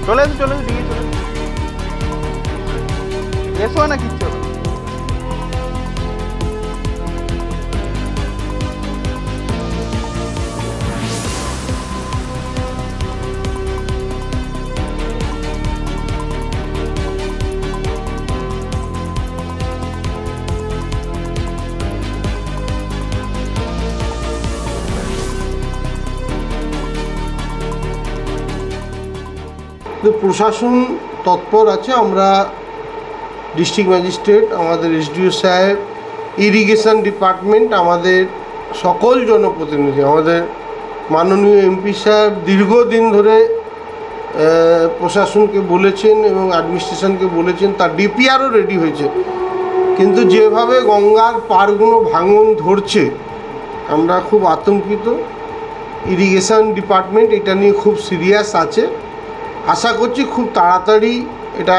চলে এসো ডিঙি চলে এসো না কিচ্ছু প্রশাসন তৎপর আছে। আমরা ডিস্ট্রিক্ট ম্যাজিস্ট্রেট, আমাদের এসডিও সাহেব, ইরিগেশন ডিপার্টমেন্ট, আমাদের সকল জনপ্রতিনিধি, আমাদের মাননীয় এমপি সাহেব দীর্ঘদিন ধরে প্রশাসনকে বলেছেন এবং অ্যাডমিনিস্ট্রেশনকে বলেছেন, তার ডিপিআরও রেডি হয়েছে। কিন্তু যেভাবে গঙ্গার পাড়গুলো ভাঙন ধরছে আমরা খুব আতঙ্কিত। ইরিগেশন ডিপার্টমেন্ট এটা নিয়ে খুব সিরিয়াস আছে। আশা করছি খুব তাড়াতাড়ি এটা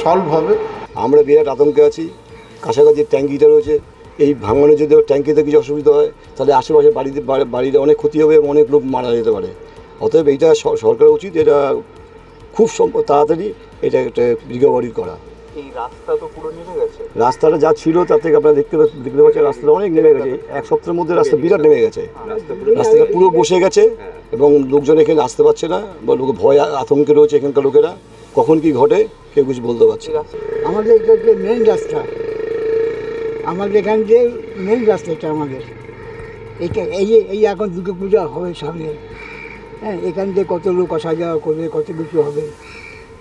সলভ হবে। আমরা বিরাট আতঙ্কে আছি। কাছাকাছি ট্যাঙ্কিটা রয়েছে, এই ভাঙনে যদি ট্যাঙ্কিতে কিছু অসুবিধা হয় তাহলে আশেপাশে বাড়িতে অনেক ক্ষতি হবে এবং অনেক লোক মারা যেতে পারে। অতএব এইটা সরকারের উচিত এটা খুব তাড়াতাড়ি এটা একটা রিকভারি করা। এই রাস্তা তো পুরো নেমে গেছে, রাস্তাটা যা ছিল তার থেকে আপনারা দেখতে পাচ্ছেন রাস্তাটা অনেক নেমে গেছে। এক সপ্তাহের মধ্যে রাস্তা বিরাট নেমে গেছে, রাস্তাটা পুরো বসে গেছে এবং লোকজন এখানে আসতে পারছে না বা লোক ভয় আতঙ্কে রয়েছে এখানকার লোকেরা। কখন কি ঘটে কেউ কিছু বলতে পারছে না। আমাদের এটা যে মেইন রাস্তা, আমাদের এখান যে মেইন রাস্তা এটা আমাদের এটা এই এখন দুর্গা পূজা হবে সামনে, হ্যাঁ, এখান থেকে কত লোক আসা যাওয়া করবে, কত কিছু হবে।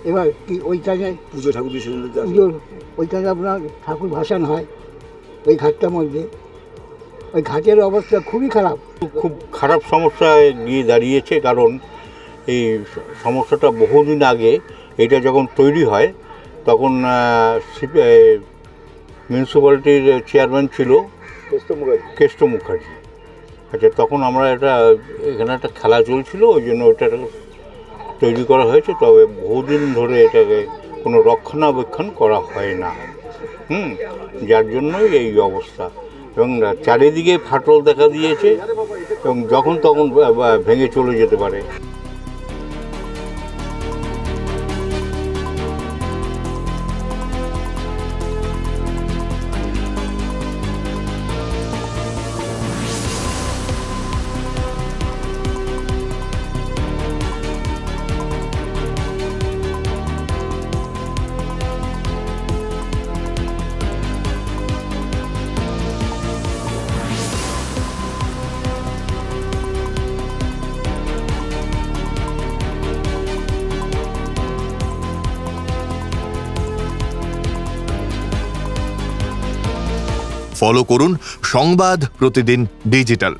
এবার কি ওইখানে পুজো ঠাকুর ওইখানে আপনার ঠাকুর ভাসান হয় ওই ঘাটটার মধ্যে, ওই ঘাটের অবস্থা খুবই খারাপ, খুব খারাপ সমস্যায় গিয়ে দাঁড়িয়েছে। কারণ এই সমস্যাটা বহুদিন আগে এটা যখন তৈরি হয় তখন মিউনিসিপ্যালিটির চেয়ারম্যান ছিল কেষ্ট মুখার্জি। আচ্ছা, তখন আমরা এখানে একটা খেলা চলছিল, ওই জন্য ওইটা তৈরি করা হয়েছে। তবে বহুদিন ধরে এটাকে কোনো রক্ষণাবেক্ষণ করা হয় না, যার জন্যই এই অবস্থা। এবং চারিদিকে ফাটল দেখা দিয়েছে এবং যখন তখন ভেঙে চলে যেতে পারে। ফলো করুন সংবাদ প্রতিদিন ডিজিটাল।